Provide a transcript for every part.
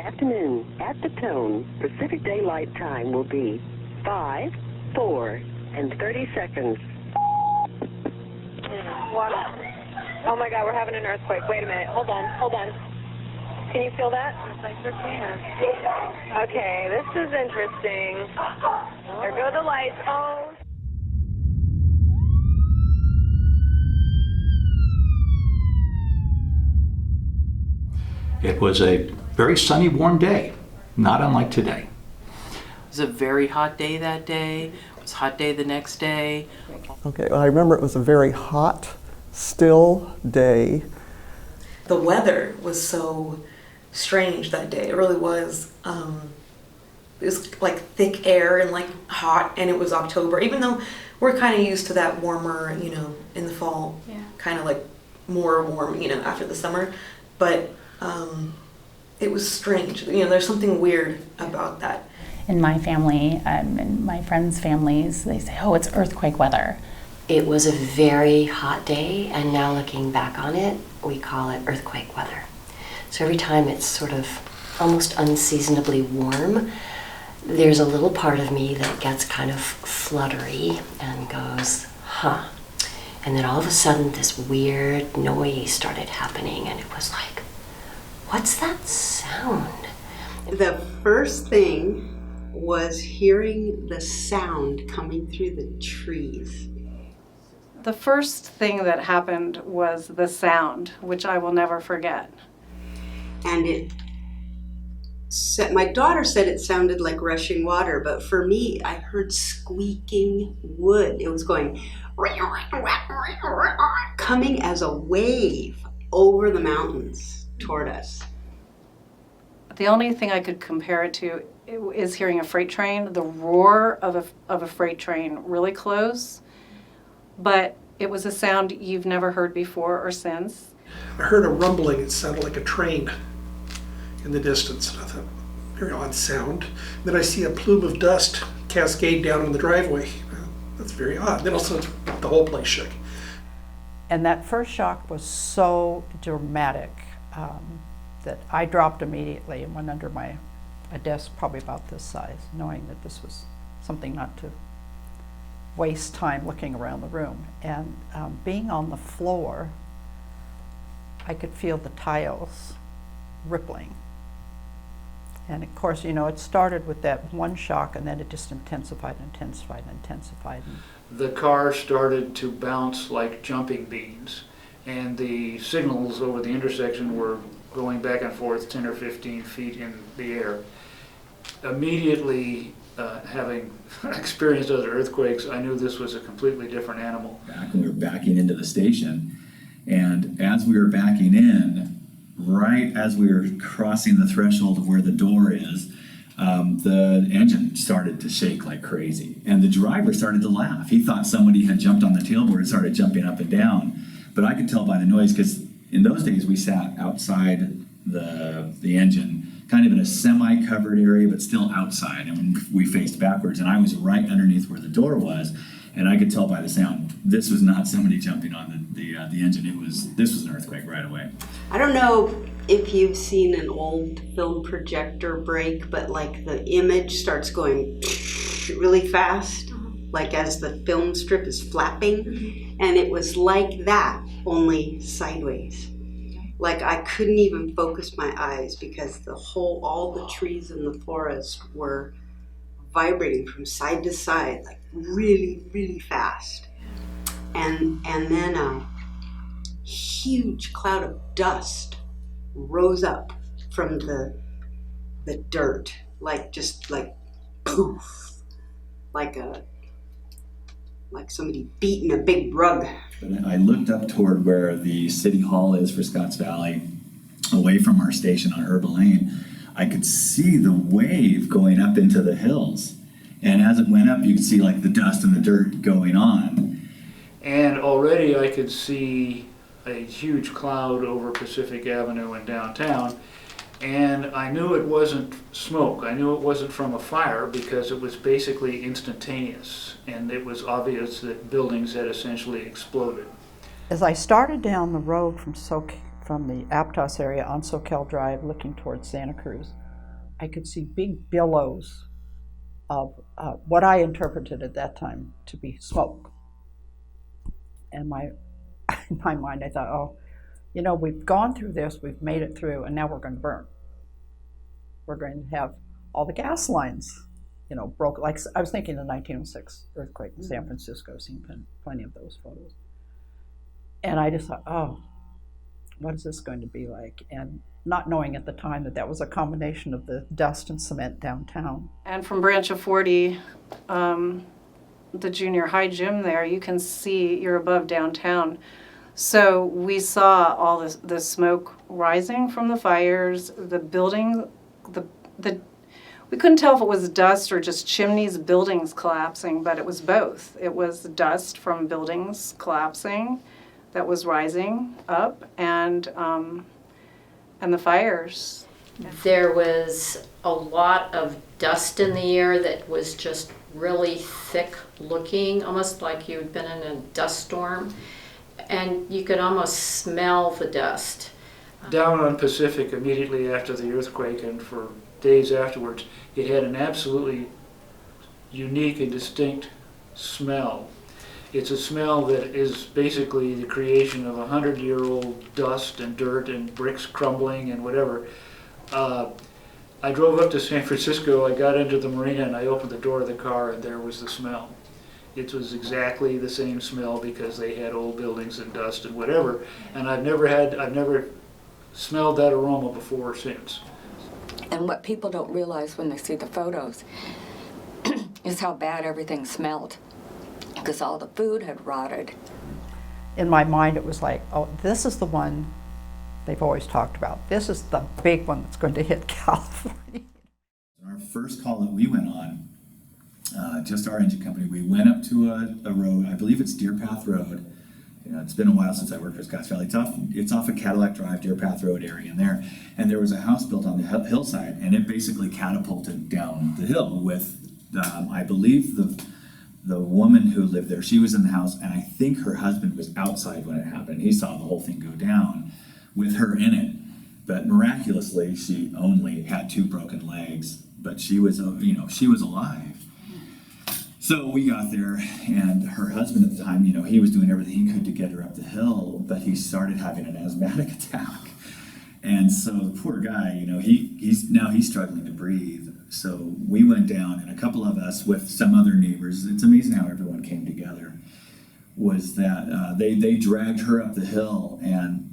afternoon. At the tone, Pacific Daylight Time will be 5, 4, and 30 seconds. What? Oh my God, we're having an earthquake. Wait a minute. Hold on. Can you feel that? Yes, I sure can. Okay, this is interesting. There go the lights. Oh. It was a very sunny, warm day, not unlike today. It was a very hot day that day. It was a hot day the next day. Okay, well, I remember it was a very hot, still day. The weather was so strange that day. It really was. It was like thick air and like hot, and it was October. Even though we're kind of used to that warmer, in the fall, kind of like more warm, after the summer. But it was strange. There's something weird about that. In my family and my friends' families, they say, oh, it's earthquake weather. It was a very hot day, and now looking back on it, we call it earthquake weather. So every time it's sort of almost unseasonably warm, there's a little part of me that gets kind of fluttery and goes, huh. And then all of a sudden this weird noise started happening, and it was like, what's that sound? The first thing was hearing the sound coming through the trees. The first thing that happened was the sound, which I will never forget. And my daughter said it sounded like rushing water, but for me, I heard squeaking wood. It was going, coming as a wave over the mountains toward us. The only thing I could compare it to is hearing a freight train, the roar of a freight train really close, but it was a sound you've never heard before or since. I heard a rumbling. It sounded like a train in the distance. And I thought, very odd sound. Then I see a plume of dust cascade down on the driveway. That's very odd. Then also the whole place shook. And that first shock was so dramatic that I dropped immediately and went under a desk probably about this size, knowing that this was something not to waste time looking around the room. And being on the floor, I could feel the tiles rippling. And of course, it started with that one shock, and then it just intensified. The car started to bounce like jumping beans, and the signals over the intersection were going back and forth 10 or 15 feet in the air. Immediately, having experienced other earthquakes, I knew this was a completely different animal. Back when we were backing into the station, and as we were backing in, right as we were crossing the threshold of where the door is, the engine started to shake like crazy. And the driver started to laugh. He thought somebody had jumped on the tailboard and started jumping up and down. But I could tell by the noise, because in those days we sat outside the engine, kind of in a semi-covered area, but still outside. And we faced backwards, and I was right underneath where the door was. And I could tell by the sound, this was not somebody jumping on the engine. This was an earthquake right away. I don't know if you've seen an old film projector break, but like the image starts going really fast, like as the film strip is flapping. And it was like that, only sideways. Like I couldn't even focus my eyes because all the trees in the forest were vibrating from side to side, like really, really fast. And then a huge cloud of dust rose up from the dirt, like poof, like somebody beating a big rug. And I looked up toward where the city hall is for Scotts Valley, away from our station on Herba Lane. I could see the wave going up into the hills. And as it went up, you could see like the dust and the dirt going on. And already I could see a huge cloud over Pacific Avenue in downtown. And I knew it wasn't smoke. I knew it wasn't from a fire because it was basically instantaneous. And it was obvious that buildings had essentially exploded. As I started down the road from the Aptos area on Soquel Drive looking towards Santa Cruz, I could see big billows of what I interpreted at that time to be smoke. And in my mind, I thought, oh, you know, we've gone through this, we've made it through, and now we're going to burn. We're going to have all the gas lines, you know, broke. Like I was thinking the 1906 earthquake in San Francisco, I've seen plenty of those photos. And I just thought, oh, what is this going to be like? And not knowing at the time that was a combination of the dust and cement downtown. And from Branch of 40, the junior high gym there, you can see you're above downtown. So we saw all the smoke rising from the fires, the building, we couldn't tell if it was dust or just chimneys, buildings collapsing, but it was both. It was dust from buildings collapsing that was rising up, and the fires. There was a lot of dust in the air that was just really thick looking, almost like you'd been in a dust storm, and you could almost smell the dust. Down on Pacific immediately after the earthquake and for days afterwards, it had an absolutely unique and distinct smell. It's a smell that is basically the creation of 100-year-old dust and dirt and bricks crumbling and whatever. I drove up to San Francisco, I got into the marina and I opened the door of the car and there was the smell. It was exactly the same smell because they had old buildings and dust and whatever, and I've never smelled that aroma before or since. And what people don't realize when they see the photos is how bad everything smelled, because all the food had rotted. In my mind, it was like, oh, this is the one they've always talked about. This is the big one that's going to hit California. Our first call that we went on, just our engine company, we went up to a road, I believe it's Deer Path Road. You know, it's been a while since I worked for Scotts Valley. It's off of Cadillac Drive, Deer Path Road area in there. And there was a house built on the hillside, and it basically catapulted down the hill with, I believe, the woman who lived there. She was in the house, and I think her husband was outside when it happened. He saw the whole thing go down with her in it. But miraculously, she only had 2 broken legs, but she was, she was alive. So we got there, and her husband at the time, he was doing everything he could to get her up the hill, but he started having an asthmatic attack. And so the poor guy, he's struggling to breathe. So we went down, and a couple of us with some other neighbors, it's amazing how everyone came together, was that they dragged her up the hill, and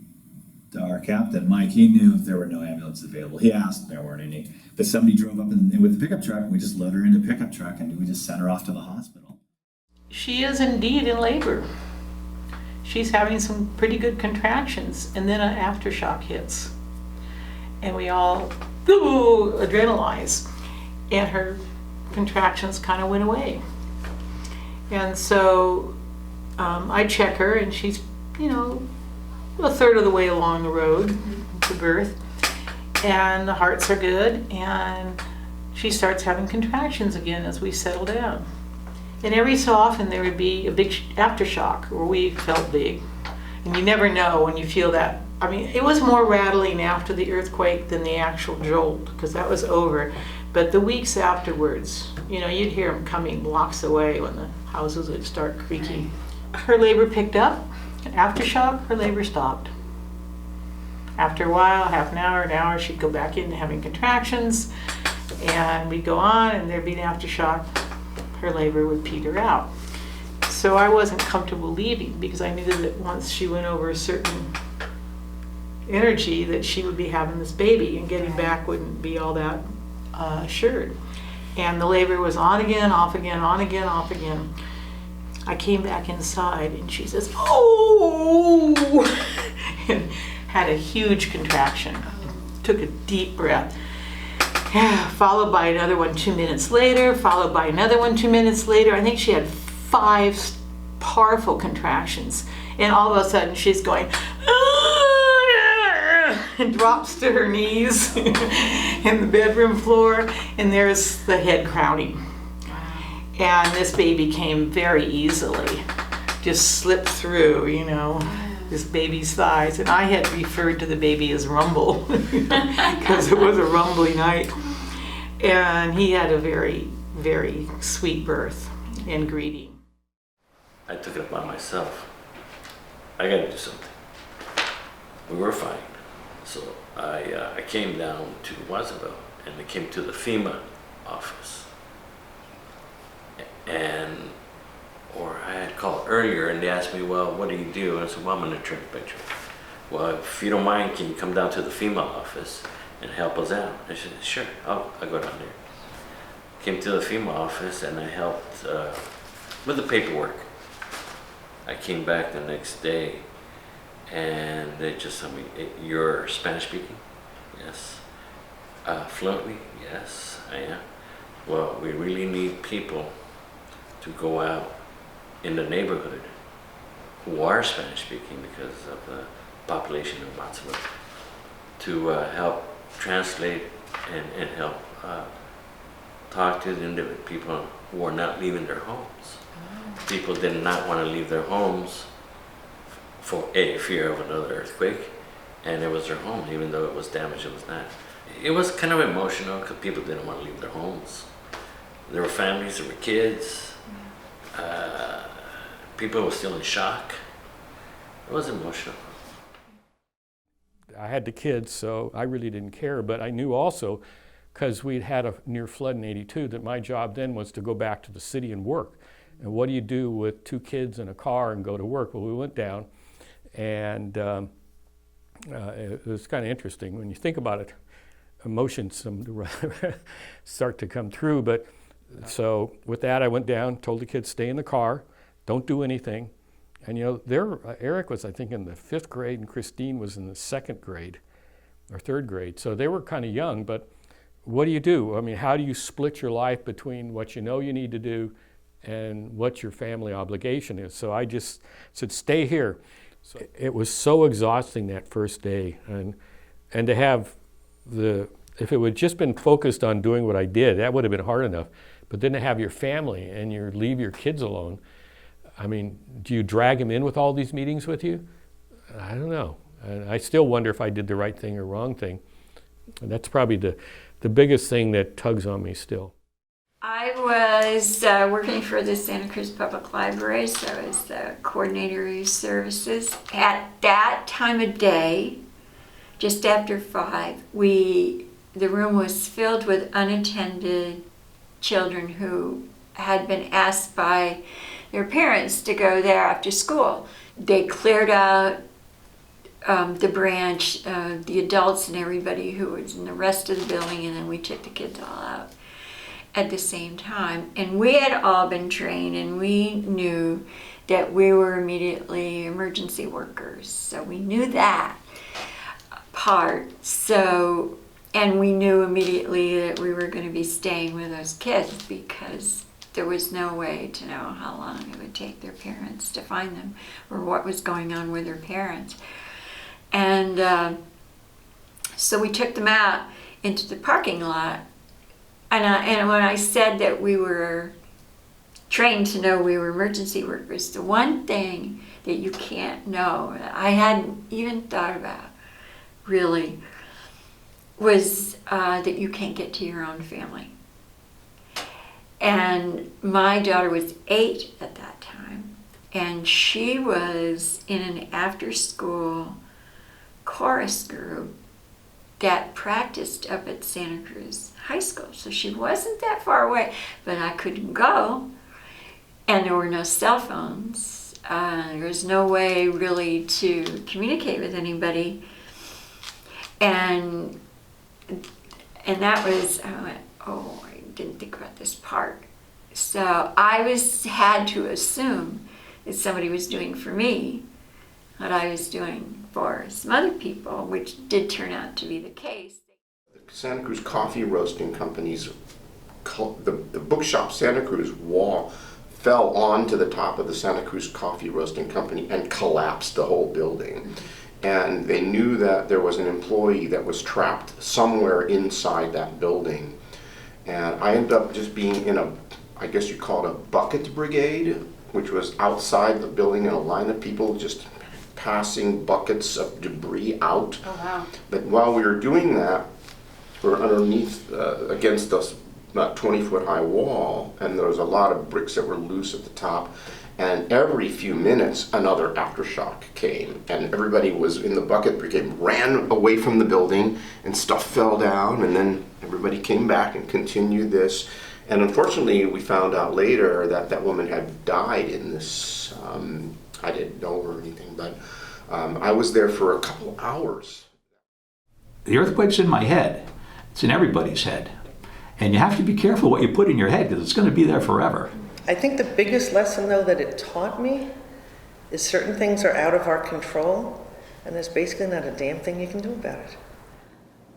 our captain, Mike, he knew there were no ambulances available. He asked, there weren't any. But somebody drove up with the pickup truck, and we just loaded her in the pickup truck, and we just sent her off to the hospital. She is indeed in labor. She's having some pretty good contractions, and then an aftershock hits. And we all, adrenalize. And her contractions kind of went away. And so I check her, and she's, a third of the way along the road to birth. And the hearts are good, and she starts having contractions again as we settle down. And every so often there would be a big aftershock where we felt big. And you never know when you feel that. I mean, it was more rattling after the earthquake than the actual jolt, because that was over. But the weeks afterwards, you'd hear them coming blocks away when the houses would start creaking. Her labor picked up. Aftershock, her labor stopped. After a while, half an hour, she'd go back into having contractions, and we'd go on, and there'd be an aftershock. Her labor would peter out. So I wasn't comfortable leaving, because I knew that once she went over a certain energy, that she would be having this baby, and getting back wouldn't be all that assured. And the labor was on again, off again, on again, off again. I came back inside, and she says, "Oh!" and had a huge contraction. Took a deep breath. Followed by another one 2 minutes later, followed by another one 2 minutes later. I think she had 5 powerful contractions. And all of a sudden she's going, and drops to her knees in the bedroom floor, and there's the head crowning. And this baby came very easily, just slipped through, this baby's thighs. And I had referred to the baby as Rumble, because it was a rumbly night. And he had a very, very sweet birth and greeting. I took it upon myself. I got to do something. We were fine. So I came down to Watsonville and I came to the FEMA office. Or I had called earlier and they asked me, well, what do you do? And I said, well, I'm an attorney by trade. Well, if you don't mind, can you come down to the FEMA office and help us out? I said, sure, I'll go down there. Came to the FEMA office and I helped with the paperwork. I came back the next day and they just told me, you're Spanish speaking? Yes. Fluently? Yes, I am. Well, we really need people to go out in the neighborhood who are Spanish speaking because of the population of Watsonville to help translate and help talk to the people who are not leaving their homes. People did not want to leave their homes for a fear of another earthquake, and it was their home, even though it was damaged, it was not. It was kind of emotional because people didn't want to leave their homes. There were families, there were kids, people were still in shock. It was emotional. I had the kids, so I really didn't care, but I knew also, because we'd had a near flood in '82, that my job then was to go back to the city and work. And what do you do with 2 kids in a car and go to work? Well, we went down, and it was kind of interesting. When you think about it, emotions start to come through. But so with that, I went down, told the kids, stay in the car, don't do anything. And you know, Eric was, I think, in the 5th grade, and Christine was in the 2nd grade or 3rd grade. So they were kind of young, but what do you do? I mean, how do you split your life between what you know you need to do and what your family obligation is? So I just said, stay here. So it was so exhausting that first day. And to have if it would just been focused on doing what I did, that would have been hard enough. But then to have your family and leave your kids alone, I mean, do you drag them in with all these meetings with you? I don't know. And I still wonder if I did the right thing or wrong thing. And that's probably the biggest thing that tugs on me still. I was working for the Santa Cruz Public Libraries, so I was the coordinator of services. At that time of day, just after 5, the room was filled with unattended children who had been asked by their parents to go there after school. They cleared out the branch, the adults and everybody who was in the rest of the building, and then we took the kids all out at the same time. And we had all been trained, and we knew that we were immediately emergency workers. So we knew that part. So, and we knew immediately that we were going to be staying with those kids because there was no way to know how long it would take their parents to find them or what was going on with their parents. And so we took them out into the parking lot. And when I said that we were trained to know we were emergency workers, the one thing that you can't know, that I hadn't even thought about really, was that you can't get to your own family. And my daughter was 8 at that time, and she was in an after-school chorus group that practiced up at Santa Cruz High School. So she wasn't that far away, but I couldn't go. And there were no cell phones. There was no way really to communicate with anybody. And that was, I went, oh, I didn't think about this part. So I had to assume that somebody was doing for me what I was doing for some other people, which did turn out to be the case. The Santa Cruz Coffee Roasting Company's, the bookshop Santa Cruz wall fell onto the top of the Santa Cruz Coffee Roasting Company and collapsed the whole building. And they knew that there was an employee that was trapped somewhere inside that building. And I ended up just being in I guess you call it a bucket brigade, which was outside the building in a line of people just passing buckets of debris out. Oh, wow. But while we were doing that, were underneath, against this about 20-foot high wall, and there was a lot of bricks that were loose at the top. And every few minutes, another aftershock came, and everybody was in the bucket brigade, ran away from the building, and stuff fell down, and then everybody came back and continued this. And unfortunately, we found out later that that woman had died in this. I didn't know her or anything, but I was there for a couple hours. The earthquake's in my head. It's in everybody's head. And you have to be careful what you put in your head, because it's going to be there forever. I think the biggest lesson, though, that it taught me is certain things are out of our control, and there's basically not a damn thing you can do about it.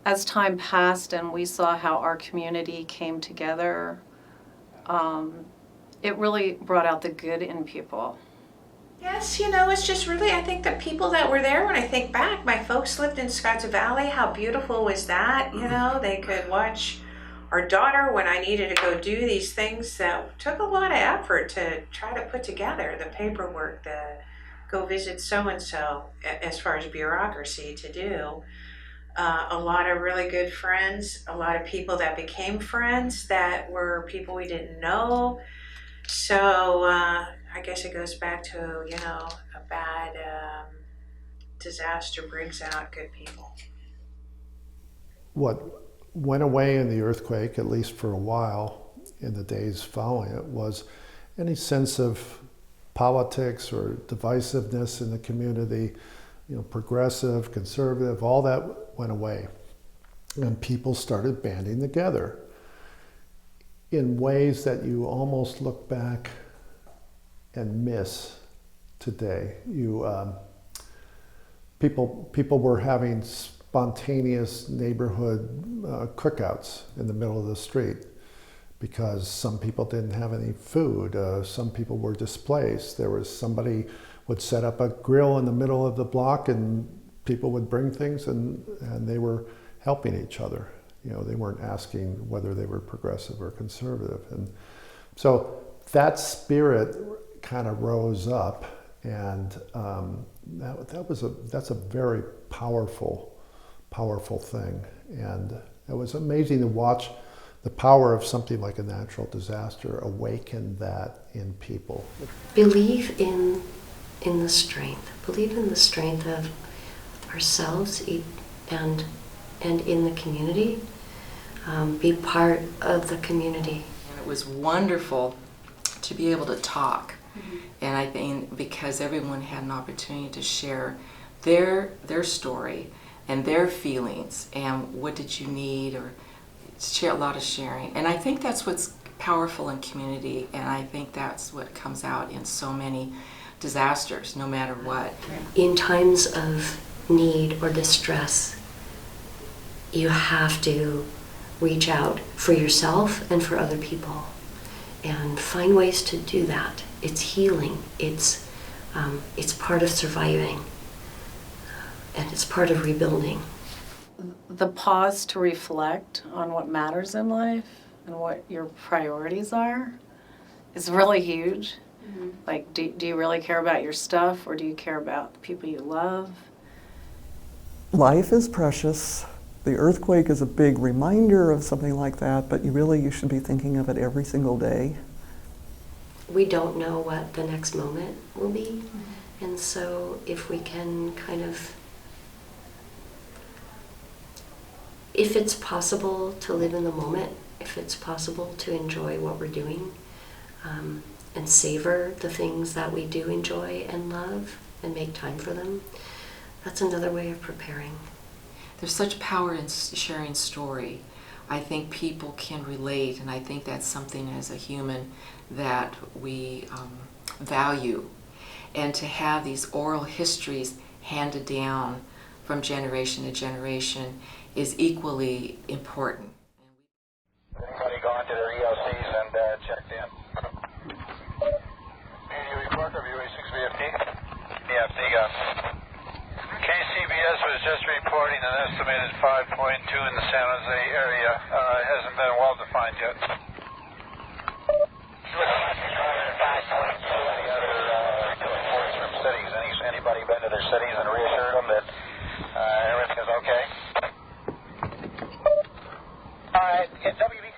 As time passed and we saw how our community came together, it really brought out the good in people. Yes, you know, it's just really, I think the people that were there, when I think back, my folks lived in Scotts Valley. How beautiful was that? You know, they could watch our daughter when I needed to go do these things that took a lot of effort to try to put together, the paperwork, the go visit so-and-so, as far as bureaucracy to do. A lot of really good friends, a lot of people that became friends that were people we didn't know. So I guess it goes back to, you know, a bad disaster brings out good people. What went away in the earthquake, at least for a while, in the days following it, was any sense of politics or divisiveness in the community, you know, progressive, conservative, all that went away. And people started banding together in ways that you almost look back and miss today. People were having spontaneous neighborhood cookouts in the middle of the street because some people didn't have any food, some people were displaced. There was somebody would set up a grill in the middle of the block and people would bring things and they were helping each other. You know, they weren't asking whether they were progressive or conservative. And so that spirit kind of rose up, and that's a very powerful thing. And it was amazing to watch the power of something like a natural disaster awaken that in people. Believe in the strength. Believe in the strength of ourselves and in the community. Be part of the community. It was wonderful to be able to talk. Mm-hmm. And I think because everyone had an opportunity to share their story and their feelings and what did you need, or share a lot of sharing. And I think that's what's powerful in community, and I think that's what comes out in so many disasters, no matter what. In times of need or distress, you have to reach out for yourself and for other people and find ways to do that. It's healing. It's part of surviving, and it's part of rebuilding. The pause to reflect on what matters in life and what your priorities are is really huge. Mm-hmm. Like, do you really care about your stuff, or do you care about the people you love? Life is precious. The earthquake is a big reminder of something like that, but you should be thinking of it every single day. We don't know what the next moment will be, mm-hmm. and so if we can if it's possible to live in the moment, if it's possible to enjoy what we're doing, and savor the things that we do enjoy and love and make time for them, that's another way of preparing. There's such power in sharing story. I think people can relate, and I think that's something as a human that we value. And to have these oral histories handed down from generation to generation is equally important. Everybody gone to their ELCs and checked in. Media report of UA6VFT? EFT got. KCBS was just reporting an estimated 5.2 in the San Jose area. It hasn't been well defined yet. Any other reports from cities? Anybody been to their cities and reassured them that everything is okay? WB